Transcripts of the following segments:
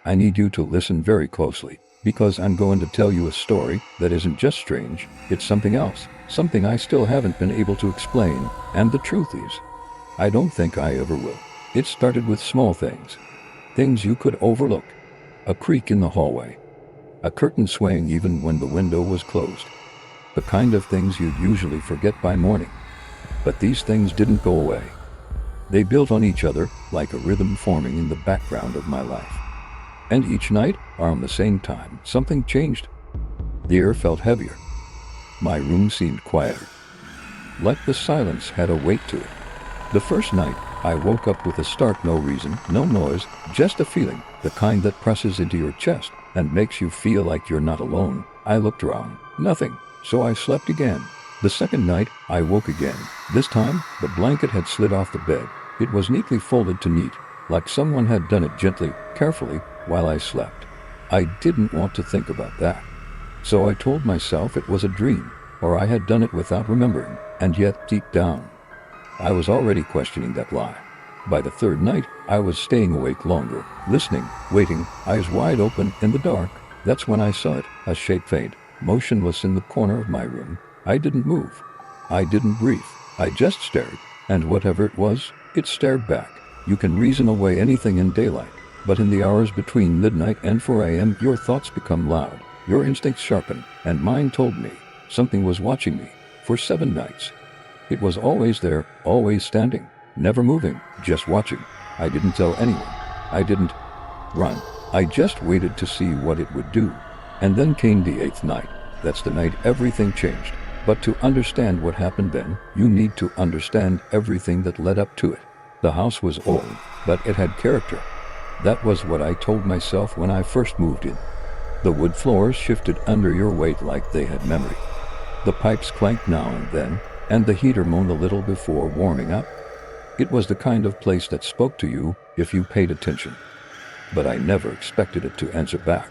I need you to listen very closely, because I'm going to tell you a story that isn't just strange, it's something else, something I still haven't been able to explain, and the truth is, I don't think I ever will. It started with small things. Things you could overlook. A creak in the hallway. A curtain swaying even when the window was closed. The kind of things you'd usually forget by morning. But these things didn't go away. They built on each other like a rhythm forming in the background of my life. And each night, around the same time, something changed. The air felt heavier. My room seemed quieter. Like the silence had a weight to it. The first night, I woke up with a start, no reason, no noise, just a feeling, the kind that presses into your chest and makes you feel like you're not alone. I looked around. Nothing. So I slept again. The second night, I woke again. This time, the blanket had slid off the bed. It was neatly folded to neat, like someone had done it gently, carefully, while I slept. I didn't want to think about that. So I told myself it was a dream, or I had done it without remembering, and yet deep down, I was already questioning that lie. By the third night, I was staying awake longer, listening, waiting, eyes wide open in the dark. That's when I saw it, a shape faint, motionless in the corner of my room. I didn't move. I didn't breathe. I just stared, and whatever it was, it stared back. You can reason away anything in daylight, but in the hours between midnight and 4 a.m., your thoughts become loud, your instincts sharpen, and mine told me something was watching me for 7 nights. It was always there, always standing, never moving, just watching. I didn't tell anyone. I didn't run. I just waited to see what it would do. And then came the 8th night. That's the night everything changed. But to understand what happened then, you need to understand everything that led up to it. The house was old, but it had character. That was what I told myself when I first moved in. The wood floors shifted under your weight like they had memory. The pipes clanked now and then, and the heater moaned a little before warming up. It was the kind of place that spoke to you if you paid attention. But I never expected it to answer back.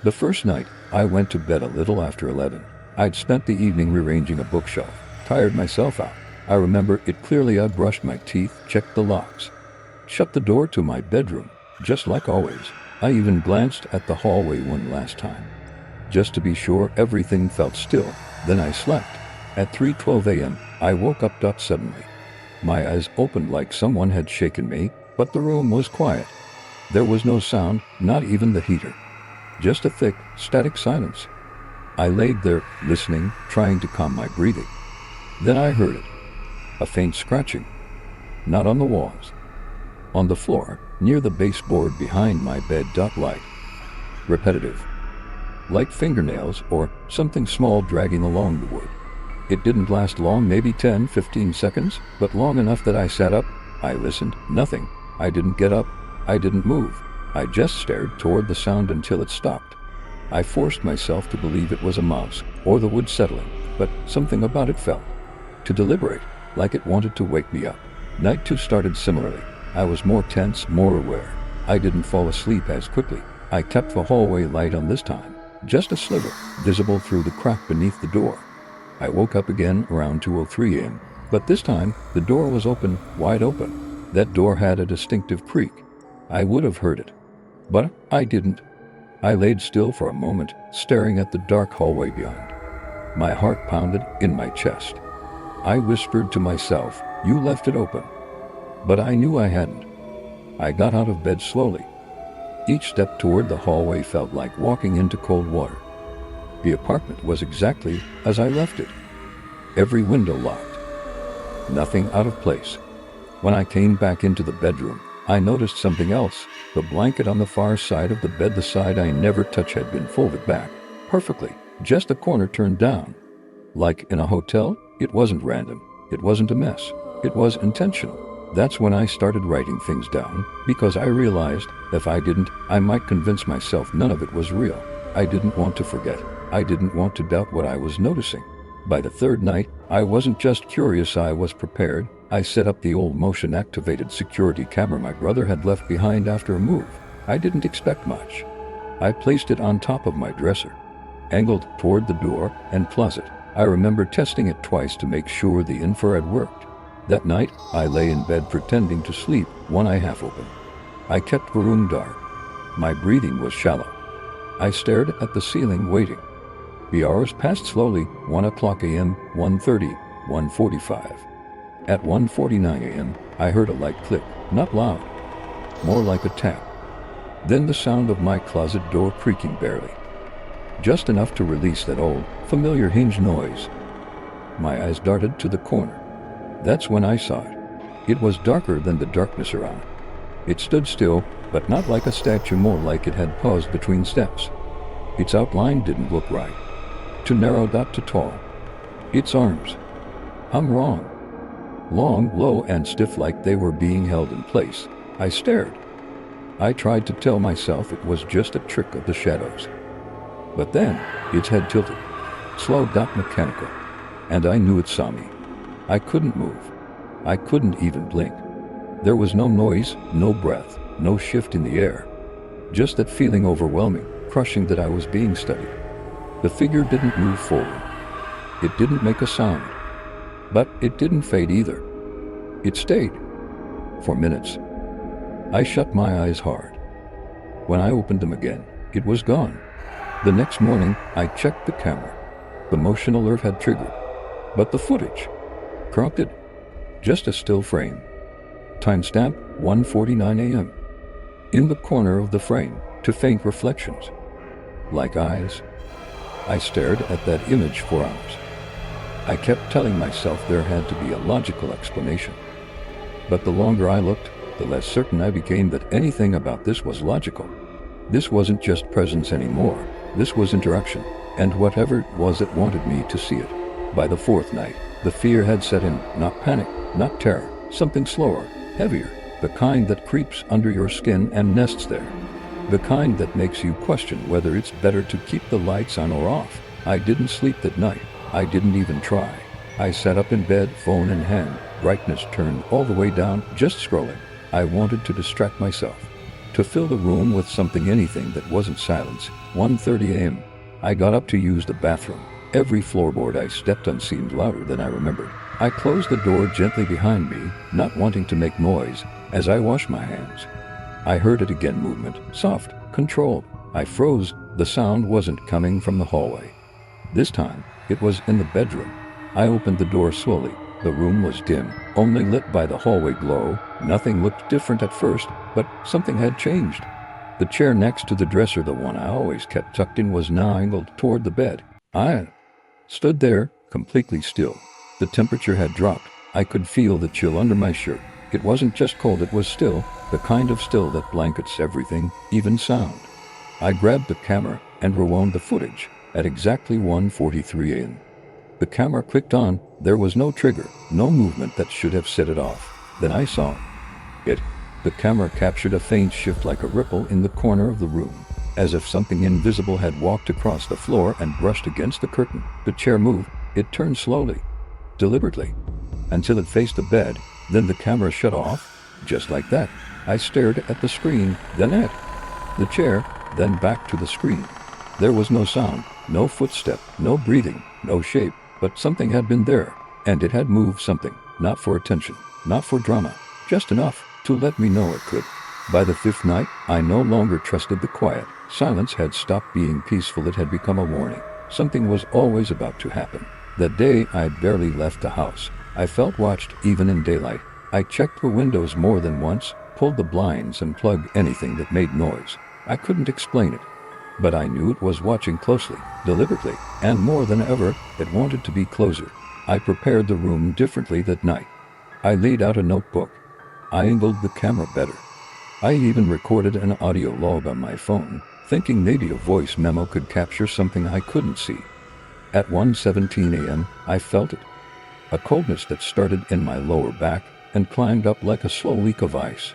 The first night, I went to bed a little after 11. I'd spent the evening rearranging a bookshelf, tired myself out. I remember it clearly. I brushed my teeth, checked the locks, shut the door to my bedroom, just like always. I even glanced at the hallway one last time, just to be sure everything felt still. Then I slept. At 3:12 a.m., I woke up suddenly. My eyes opened like someone had shaken me, but the room was quiet. There was no sound, not even the heater. Just a thick, static silence. I laid there, listening, trying to calm my breathing. Then I heard it. A faint scratching. Not on the walls. On the floor, near the baseboard behind my bed. Light. Repetitive. Like fingernails or something small dragging along the wood. It didn't last long, maybe 10-15 seconds, but long enough that I sat up. I listened. Nothing. I didn't get up. I didn't move. I just stared toward the sound until it stopped. I forced myself to believe it was a mouse or the wood settling, but something about it felt to deliberate, like it wanted to wake me up. Night 2 started similarly. I was more tense, more aware. I didn't fall asleep as quickly. I kept the hallway light on this time, just a sliver, visible through the crack beneath the door. I woke up again around 2:03 a.m., but this time the door was open, wide open. That door had a distinctive creak. I would have heard it, but I didn't. I laid still for a moment, staring at the dark hallway beyond. My heart pounded in my chest. I whispered to myself, "You left it open." But I knew I hadn't. I got out of bed slowly. Each step toward the hallway felt like walking into cold water. The apartment was exactly as I left it. Every window locked. Nothing out of place. When I came back into the bedroom, I noticed something else. The blanket on the far side of the bed, the side I never touched, had been folded back perfectly, just a corner turned down. Like in a hotel, it wasn't random. It wasn't a mess. It was intentional. That's when I started writing things down, because I realized if I didn't, I might convince myself none of it was real. I didn't want to forget. I didn't want to doubt what I was noticing. By the third night, I wasn't just curious, I was prepared. I set up the old motion-activated security camera my brother had left behind after a move. I didn't expect much. I placed it on top of my dresser, angled toward the door and closet. I remember testing it twice to make sure the infrared worked. That night, I lay in bed pretending to sleep, one eye half open. I kept the room dark. My breathing was shallow. I stared at the ceiling, waiting. The hours passed slowly. 1 o'clock a.m., 1:30, 1:45. At 1:49 a.m., I heard a light click, not loud, more like a tap. Then the sound of my closet door creaking barely, just enough to release that old, familiar hinge noise. My eyes darted to the corner. That's when I saw it. It was darker than the darkness around. It stood still, but not like a statue, more like it had paused between steps. Its outline didn't look right. Too narrow, not too tall. Its arms hung wrong. Long, low, and stiff, like they were being held in place. I stared. I tried to tell myself it was just a trick of the shadows. But then, its head tilted, slow, mechanical, and I knew it saw me. I couldn't move. I couldn't even blink. There was no noise, no breath, no shift in the air. Just that feeling, overwhelming, crushing, that I was being studied. The figure didn't move forward. It didn't make a sound. But it didn't fade either. It stayed. For minutes. I shut my eyes hard. When I opened them again, it was gone. The next morning, I checked the camera. The motion alert had triggered. But the footage, corrupted. Just a still frame. Timestamp 1:49 a.m. In the corner of the frame, two faint reflections, like eyes. I stared at that image for hours. I kept telling myself there had to be a logical explanation. But the longer I looked, the less certain I became that anything about this was logical. This wasn't just presence anymore. This was interaction, and whatever it was, it wanted me to see it. By the fourth night, the fear had set in, not panic, not terror, something slower, heavier, the kind that creeps under your skin and nests there. The kind that makes you question whether it's better to keep the lights on or off. I didn't sleep that night. I didn't even try. I sat up in bed, phone in hand, brightness turned all the way down, just scrolling. I wanted to distract myself, to fill the room with something, anything that wasn't silence. 1:30 a.m. I got up to use the bathroom. Every floorboard I stepped on seemed louder than I remembered. I closed the door gently behind me, not wanting to make noise. As I washed my hands, I heard it again, movement, soft, controlled. I froze. The sound wasn't coming from the hallway. This time, it was in the bedroom. I opened the door slowly. The room was dim, only lit by the hallway glow. Nothing looked different at first, but something had changed. The chair next to the dresser, the one I always kept tucked in, was now angled toward the bed. I stood there, completely still. The temperature had dropped. I could feel the chill under my shirt. It wasn't just cold, it was still, the kind of still that blankets everything, even sound. I grabbed the camera and rewound the footage. At exactly 1:43 a.m. the camera clicked on. There was no trigger, no movement that should have set it off. Then I saw it. The camera captured a faint shift, like a ripple in the corner of the room, as if something invisible had walked across the floor and brushed against the curtain. The chair moved. It turned slowly, deliberately, until it faced the bed. Then the camera shut off, just like that. I stared at the screen, then at the chair, then back to the screen. There was no sound, no footstep, no breathing, no shape, but something had been there, and it had moved. Something, not for attention, not for drama, just enough to let me know it could. By the fifth night, I no longer trusted the quiet. Silence had stopped being peaceful. It had become a warning. Something was always about to happen. That day, I'd barely left the house. I felt watched, even in daylight. I checked the windows more than once, pulled the blinds, and plugged anything that made noise. I couldn't explain it, but I knew it was watching closely, deliberately, and more than ever, it wanted to be closer. I prepared the room differently that night. I laid out a notebook. I angled the camera better. I even recorded an audio log on my phone, thinking maybe a voice memo could capture something I couldn't see. At 1:17 a.m., I felt it. A coldness that started in my lower back and climbed up like a slow leak of ice.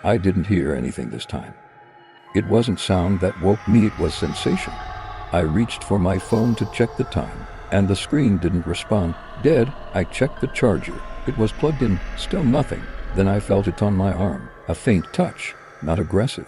I didn't hear anything this time. It wasn't sound that woke me, it was sensation. I reached for my phone to check the time, and the screen didn't respond. Dead. I checked the charger. It was plugged in, still nothing. Then I felt it on my arm, a faint touch, not aggressive,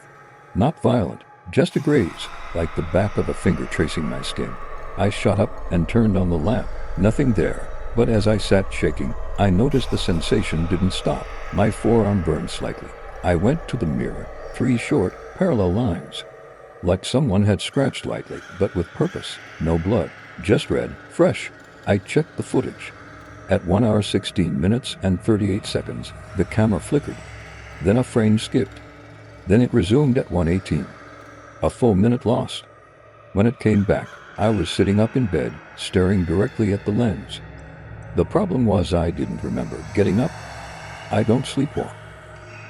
not violent, just a graze, like the back of a finger tracing my skin. I shot up and turned on the lamp. Nothing there. But as I sat shaking, I noticed the sensation didn't stop. My forearm burned slightly. I went to the mirror. 3 short, parallel lines. Like someone had scratched lightly, but with purpose. No blood, just red, fresh. I checked the footage. At 1 hour 16 minutes and 38 seconds, the camera flickered. Then a frame skipped. Then it resumed at 1:18. A full minute lost. When it came back, I was sitting up in bed, staring directly at the lens. The problem was I didn't remember getting up. I don't sleepwalk.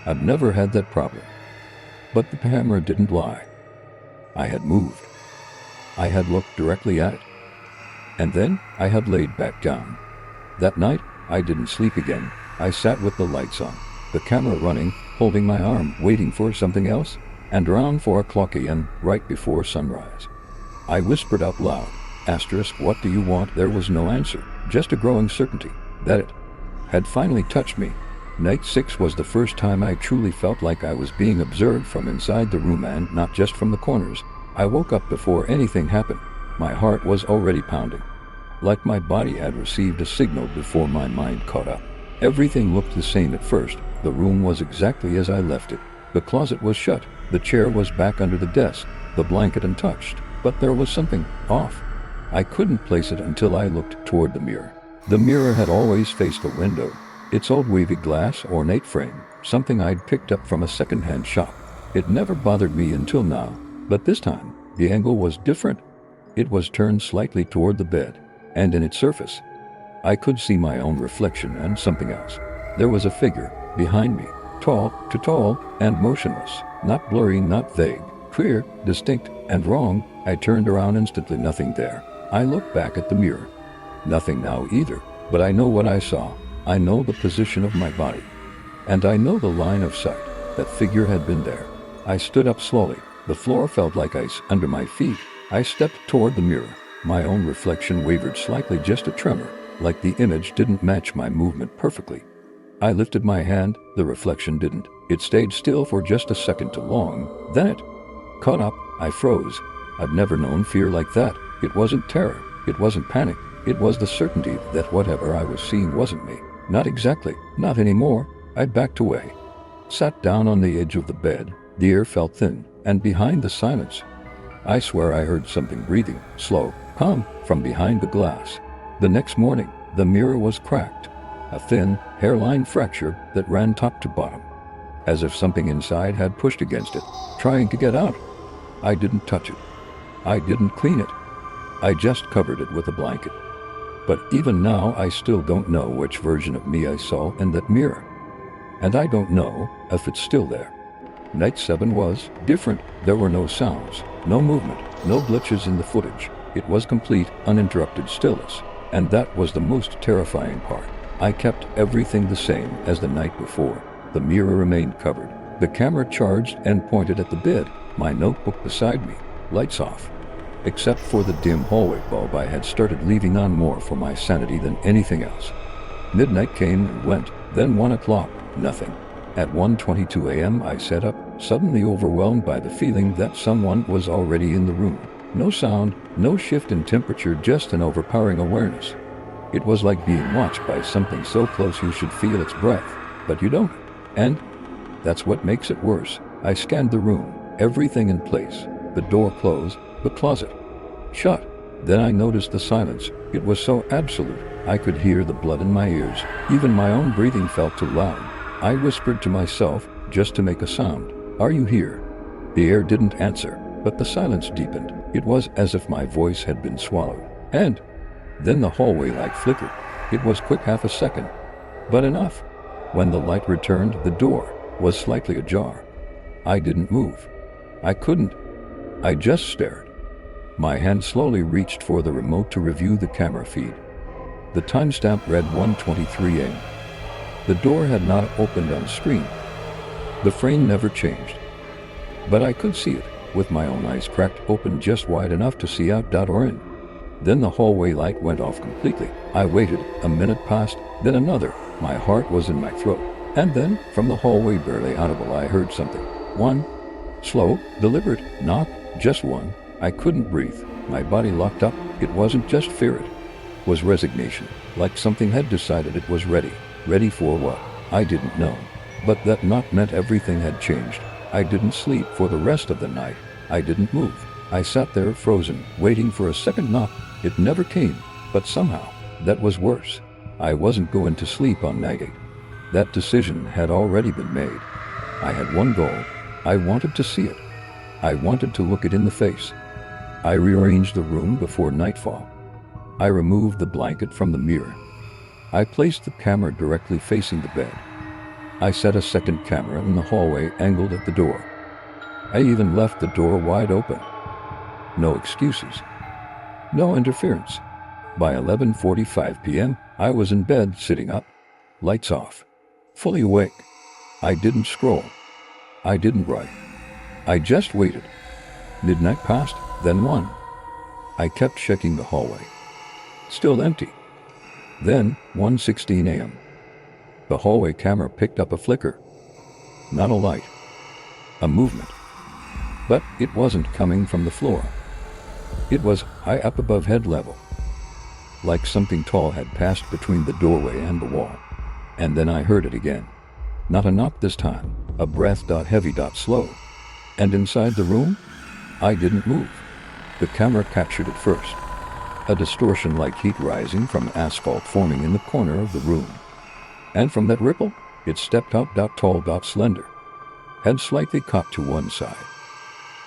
I've never had that problem. But the camera didn't lie. I had moved. I had looked directly at it. And then I had laid back down. That night, I didn't sleep again. I sat with the lights on, the camera running, holding my arm, waiting for something else. And around 4 o'clock a.m., right before sunrise, I whispered out loud, "Asterisk, what do you want?" There was no answer, just a growing certainty that it had finally touched me. Night 6 was the first time I truly felt like I was being observed from inside the room and not just from the corners. I woke up before anything happened. My heart was already pounding, like my body had received a signal before my mind caught up. Everything looked the same at first. The room was exactly as I left it. The closet was shut. The chair was back under the desk, the blanket untouched. But there was something off. I couldn't place it until I looked toward the mirror. The mirror had always faced a window. Its old wavy glass ornate frame, something I'd picked up from a second-hand shop. It never bothered me until now, but this time, the angle was different. It was turned slightly toward the bed, and in its surface, I could see my own reflection and something else. There was a figure behind me, tall and motionless, not blurry, not vague, clear, distinct, and wrong. I turned around instantly, nothing there. I looked back at the mirror. Nothing now either, but I know what I saw. I know the position of my body, and I know the line of sight. That figure had been there. I stood up slowly. The floor felt like ice under my feet. I stepped toward the mirror. My own reflection wavered slightly, just a tremor, like the image didn't match my movement perfectly. I lifted my hand. The reflection didn't. It stayed still for just a second too long. Then it caught up. I froze. I'd never known fear like that. It wasn't terror. It wasn't panic. It was the certainty that whatever I was seeing wasn't me. Not exactly. Not anymore. I backed away. Sat down on the edge of the bed. The air felt thin, and behind the silence, I swear I heard something breathing, slow, calm, from behind the glass. The next morning, the mirror was cracked. A thin, hairline fracture that ran top to bottom, as if something inside had pushed against it, trying to get out. I didn't touch it. I didn't clean it. I just covered it with a blanket. But even now, I still don't know which version of me I saw in that mirror. And I don't know if it's still there. Night 7 was different. There were no sounds, no movement, no glitches in the footage. It was complete, uninterrupted stillness. And that was the most terrifying part. I kept everything the same as the night before. The mirror remained covered. The camera charged and pointed at the bed. My notebook beside me, lights off. Except for the dim hallway bulb I had started leaving on more for my sanity than anything else. Midnight came and went, then 1 o'clock, nothing. At 1:22 a.m. I sat up, suddenly overwhelmed by the feeling that someone was already in the room. No sound, no shift in temperature, just an overpowering awareness. It was like being watched by something so close you should feel its breath, but you don't. And that's what makes it worse. I scanned the room, everything in place, the door closed, the closet shut. Then I noticed the silence. It was so absolute, I could hear the blood in my ears. Even my own breathing felt too loud. I whispered to myself, just to make a sound, "Are you here?" The air didn't answer, but the silence deepened. It was as if my voice had been swallowed. And then the hallway light flickered. It was quick, half a second, but enough. When the light returned, the door was slightly ajar. I didn't move. I couldn't. I just stared. My hand slowly reached for the remote to review the camera feed. The timestamp read 1:23 a.m. The door had not opened on screen. The frame never changed. But I could see it, with my own eyes cracked open just wide enough to see out or in. Then the hallway light went off completely. I waited. A minute passed, then another. My heart was in my throat. And then, from the hallway, barely audible, I heard something. One slow, deliberate knock, just one. I couldn't breathe. My body locked up. It wasn't just fear, it was resignation, like something had decided it was ready. Ready for what? I didn't know. But that knock meant everything had changed. I didn't sleep for the rest of the night. I didn't move. I sat there frozen, waiting for a second knock. It never came, but somehow, that was worse. I wasn't going to sleep on night 8. That decision had already been made. I had one goal. I wanted to see it. I wanted to look it in the face. I rearranged the room before nightfall. I removed the blanket from the mirror. I placed the camera directly facing the bed. I set a second camera in the hallway angled at the door. I even left the door wide open. No excuses. No interference. By 11:45 p.m., I was in bed sitting up. Lights off. Fully awake. I didn't scroll. I didn't write. I just waited. Midnight passed, then 1. I kept checking the hallway. Still empty. Then, 1:16 a.m. The hallway camera picked up a flicker. Not a light. A movement. But it wasn't coming from the floor. It was high up above head level. Like something tall had passed between the doorway and the wall. And then I heard it again. Not a knock this time. A breath, heavy, slow. And inside the room, I didn't move. The camera captured it first. A distortion like heat rising from asphalt forming in the corner of the room. And from that ripple, it stepped out, tall, slender. Head slightly cocked to one side.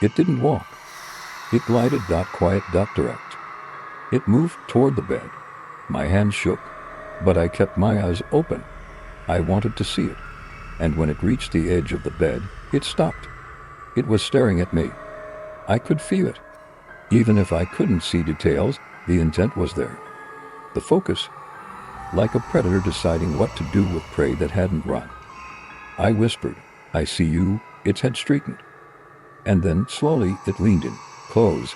It didn't walk. It glided, quiet, direct. It moved toward the bed. My hands shook, but I kept my eyes open. I wanted to see it. And when it reached the edge of the bed, it stopped. It was staring at me. I could feel it. Even if I couldn't see details, the intent was there. The focus. Like a predator deciding what to do with prey that hadn't run. I whispered, "I see you." Its head straightened. And then, slowly, it leaned in, close.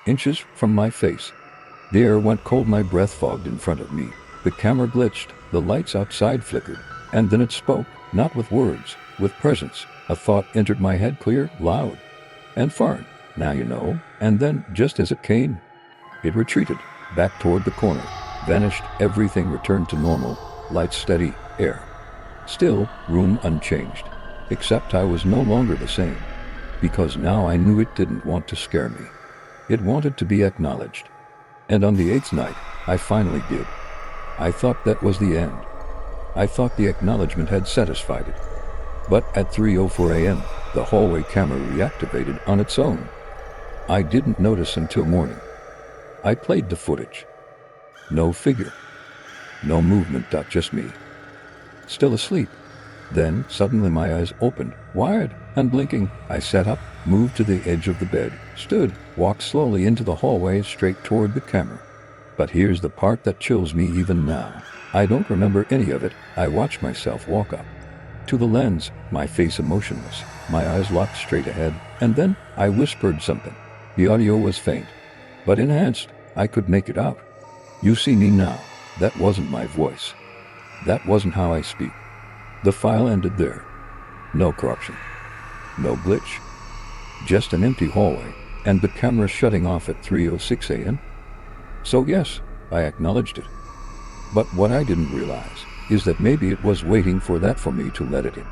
Inches from my face. The air went cold, my breath fogged in front of me. The camera glitched, the lights outside flickered. And then it spoke, not with words, with presence. A thought entered my head, clear, loud, and foreign. "Now you know." And then, just as it came, it retreated, back toward the corner, vanished, everything returned to normal, lights steady, air. Still, room unchanged. Except I was no longer the same. Because now I knew it didn't want to scare me. It wanted to be acknowledged. And on the 8th night, I finally did. I thought that was the end. I thought the acknowledgement had satisfied it. But at 3:04 a.m., the hallway camera reactivated on its own. I didn't notice until morning. I played the footage. No figure. No movement, just me. Still asleep. Then, suddenly my eyes opened, wide and blinking. I sat up, moved to the edge of the bed, stood, walked slowly into the hallway straight toward the camera. But here's the part that chills me even now. I don't remember any of it. I watched myself walk up to the lens, my face emotionless, my eyes locked straight ahead, and then I whispered something. The audio was faint, but enhanced. I could make it out. "You see me now." That wasn't my voice. That wasn't how I speak. The file ended there. No corruption. No glitch. Just an empty hallway, and the camera shutting off at 3:06 a.m. So yes, I acknowledged it. But what I didn't realize is that maybe it was waiting for that for me to let it in.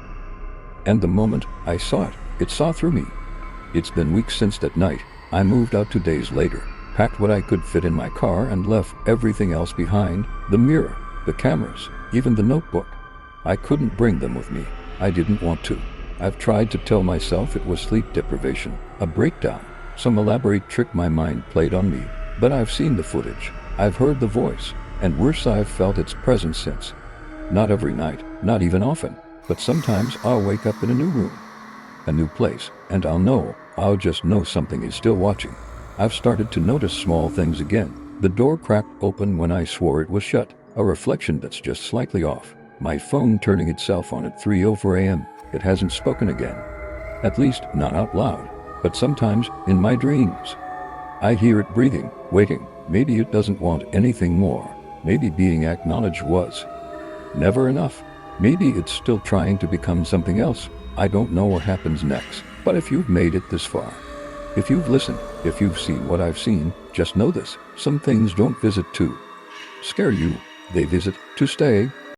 And the moment I saw it, it saw through me. It's been weeks since that night. I moved out 2 days later, packed what I could fit in my car and left everything else behind, the mirror, the cameras, even the notebook. I couldn't bring them with me. I didn't want to. I've tried to tell myself it was sleep deprivation, a breakdown, some elaborate trick my mind played on me. But I've seen the footage. I've heard the voice, and worse, I've felt its presence since. Not every night, not even often, but sometimes I'll wake up in a new room, a new place, and I'll just know something is still watching. I've started to notice small things again. The door cracked open when I swore it was shut, a reflection that's just slightly off. My phone turning itself on at 3:04 a.m. It hasn't spoken again. At least, not out loud, but sometimes in my dreams. I hear it breathing, waiting. Maybe it doesn't want anything more. Maybe being acknowledged was never enough. Maybe it's still trying to become something else. I don't know what happens next. But if you've made it this far, if you've listened, if you've seen what I've seen, just know this. Some things don't visit to scare you. They visit to stay.